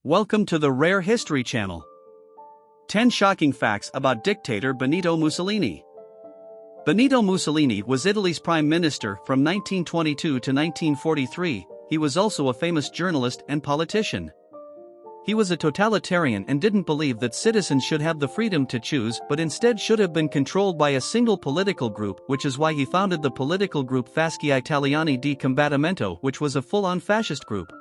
Welcome to the Rare History Channel. 10 shocking facts about dictator Benito Mussolini. Benito Mussolini was Italy's prime minister from 1922 to 1943. He was also a famous journalist and politician. He was a totalitarian and didn't believe that citizens should have the freedom to choose, but instead should have been controlled by a single political group, which is why he founded the political group Fasci Italiani di Combattimento, which was a full-on fascist group.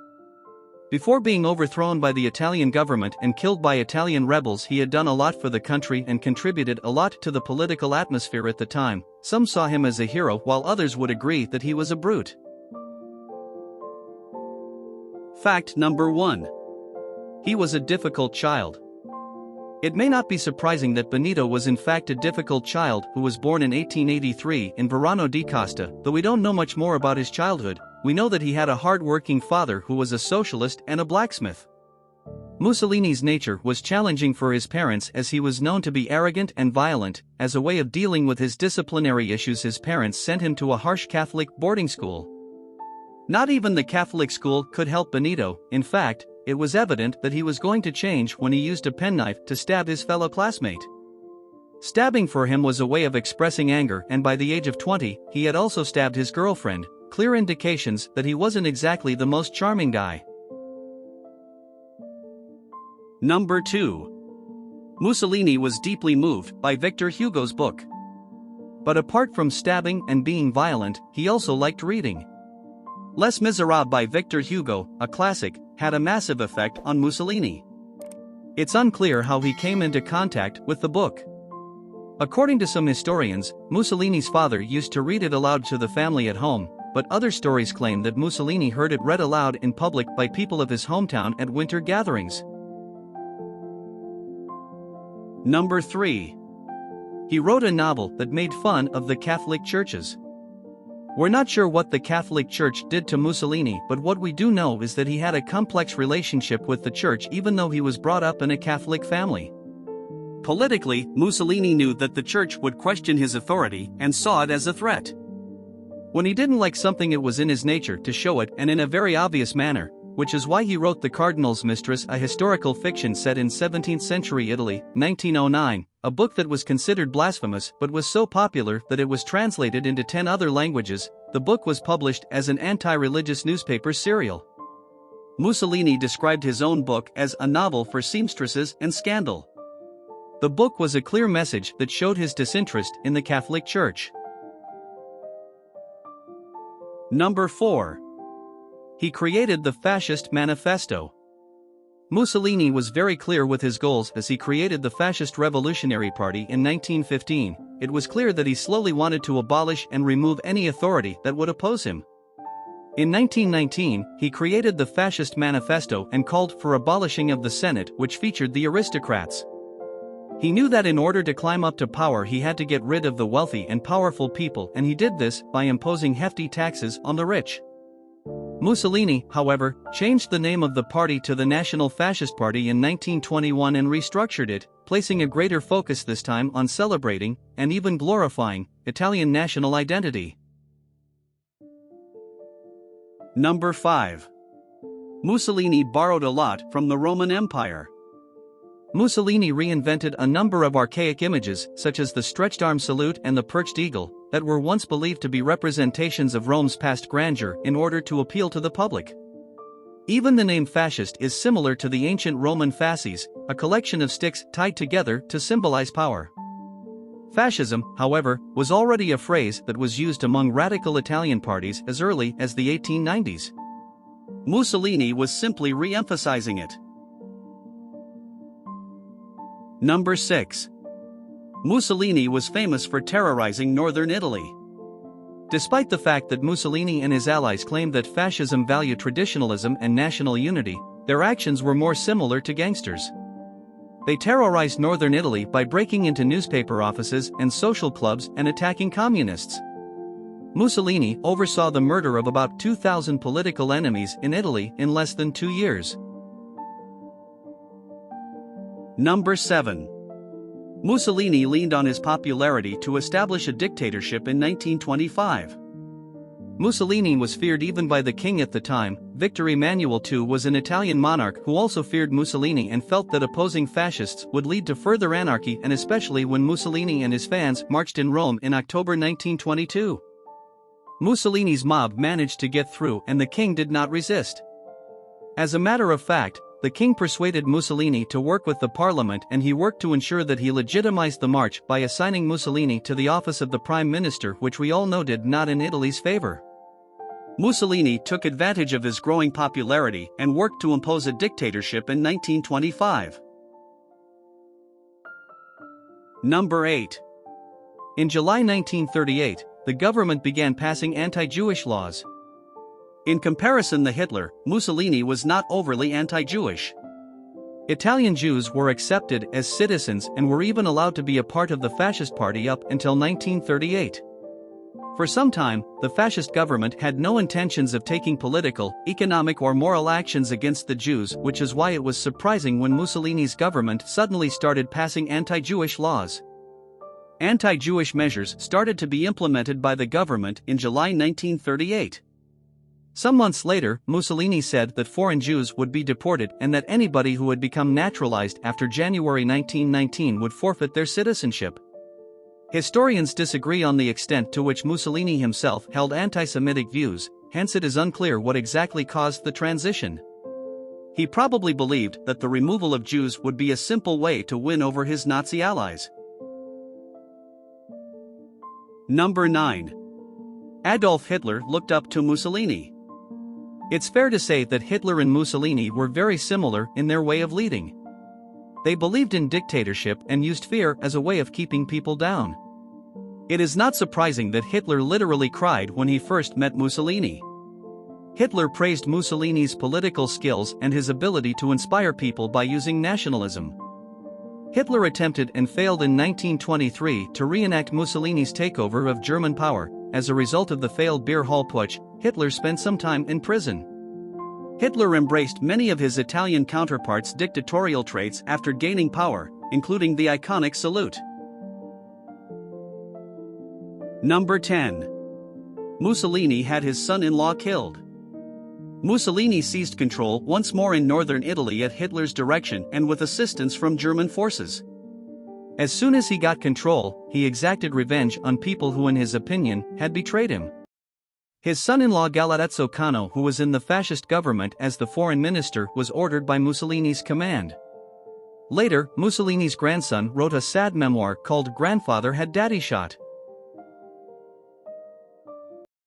Before being overthrown by the Italian government and killed by Italian rebels, he had done a lot for the country and contributed a lot to the political atmosphere at the time. Some saw him as a hero, while others would agree that he was a brute. Fact number 1. He was a difficult child. It may not be surprising that Benito was in fact a difficult child who was born in 1883 in Verano di Costa. Though we don't know much more about his childhood, we know that he had a hard-working father who was a socialist and a blacksmith. Mussolini's nature was challenging for his parents, as he was known to be arrogant and violent. As a way of dealing with his disciplinary issues, his parents sent him to a harsh Catholic boarding school. Not even the Catholic school could help Benito. In fact, it was evident that he was going to change when he used a penknife to stab his fellow classmate. Stabbing for him was a way of expressing anger, and by the age of 20, he had also stabbed his girlfriend. Clear indications that he wasn't exactly the most charming guy. Number 2. Mussolini was deeply moved by Victor Hugo's book. But apart from stabbing and being violent, he also liked reading. Les Miserables by Victor Hugo, a classic, had a massive effect on Mussolini. It's unclear how he came into contact with the book. According to some historians, Mussolini's father used to read it aloud to the family at home, but other stories claim that Mussolini heard it read aloud in public by people of his hometown at winter gatherings. Number 3. He wrote a novel that made fun of the Catholic churches. We're not sure what the Catholic Church did to Mussolini, but what we do know is that he had a complex relationship with the church even though he was brought up in a Catholic family. Politically, Mussolini knew that the church would question his authority and saw it as a threat. When he didn't like something, it was in his nature to show it, and in a very obvious manner, which is why he wrote The Cardinal's Mistress, a historical fiction set in 17th century Italy, 1909, a book that was considered blasphemous but was so popular that it was translated into 10 other languages. The book was published as an anti-religious newspaper serial. Mussolini described his own book as a novel for seamstresses and scandal. The book was a clear message that showed his disinterest in the Catholic Church. Number 4. He created the Fascist Manifesto. Mussolini was very clear with his goals as he created the Fascist Revolutionary Party in 1915. It was clear that he slowly wanted to abolish and remove any authority that would oppose him. In 1919, he created the Fascist Manifesto and called for abolishing of the Senate, which featured the aristocrats. He knew that in order to climb up to power he had to get rid of the wealthy and powerful people, and he did this by imposing hefty taxes on the rich. Mussolini, however, changed the name of the party to the National Fascist Party in 1921 and restructured it, placing a greater focus this time on celebrating, and even glorifying, Italian national identity. Number 5. Mussolini borrowed a lot from the Roman Empire. Mussolini reinvented a number of archaic images, such as the stretched arm salute and the perched eagle, that were once believed to be representations of Rome's past grandeur, in order to appeal to the public. Even the name fascist is similar to the ancient Roman fasces, a collection of sticks tied together to symbolize power. Fascism, however, was already a phrase that was used among radical Italian parties as early as the 1890s. Mussolini was simply re-emphasizing it. Number 6. Mussolini was famous for terrorizing northern Italy. Despite the fact that Mussolini and his allies claimed that fascism valued traditionalism and national unity, their actions were more similar to gangsters. They terrorized northern Italy by breaking into newspaper offices and social clubs and attacking communists. Mussolini oversaw the murder of about 2,000 political enemies in Italy in less than 2 years. Number 7. Mussolini leaned on his popularity to establish a dictatorship in 1925. Mussolini was feared even by the king at the time. Victor Emmanuel II was an Italian monarch who also feared Mussolini and felt that opposing fascists would lead to further anarchy, and especially when Mussolini and his fans marched in Rome in October 1922. Mussolini's mob managed to get through and the king did not resist. As a matter of fact, the king persuaded Mussolini to work with the parliament, and he worked to ensure that he legitimized the march by assigning Mussolini to the office of the prime minister, which we all know did not in Italy's favor. Mussolini took advantage of his growing popularity and worked to impose a dictatorship in 1925. Number 8. In July 1938, the government began passing anti-Jewish laws. In comparison to Hitler, Mussolini was not overly anti-Jewish. Italian Jews were accepted as citizens and were even allowed to be a part of the Fascist Party up until 1938. For some time, the fascist government had no intentions of taking political, economic or moral actions against the Jews, which is why it was surprising when Mussolini's government suddenly started passing anti-Jewish laws. Anti-Jewish measures started to be implemented by the government in July 1938. Some months later, Mussolini said that foreign Jews would be deported and that anybody who had become naturalized after January 1919 would forfeit their citizenship. Historians disagree on the extent to which Mussolini himself held anti-Semitic views, hence it is unclear what exactly caused the transition. He probably believed that the removal of Jews would be a simple way to win over his Nazi allies. Number 9. Adolf Hitler looked up to Mussolini. It's fair to say that Hitler and Mussolini were very similar in their way of leading. They believed in dictatorship and used fear as a way of keeping people down. It is not surprising that Hitler literally cried when he first met Mussolini. Hitler praised Mussolini's political skills and his ability to inspire people by using nationalism. Hitler attempted and failed in 1923 to reenact Mussolini's takeover of German power. As a result of the failed beer hall putsch, Hitler spent some time in prison. Hitler embraced many of his Italian counterparts' dictatorial traits after gaining power, including the iconic salute. Number 10. Mussolini had his son-in-law killed. Mussolini seized control once more in northern Italy at Hitler's direction and with assistance from German forces. As soon as he got control, he exacted revenge on people who, in his opinion, had betrayed him. His son-in-law Galeazzo Cano, who was in the fascist government as the foreign minister, was ordered by Mussolini's command. Later, Mussolini's grandson wrote a sad memoir called Grandfather Had Daddy Shot.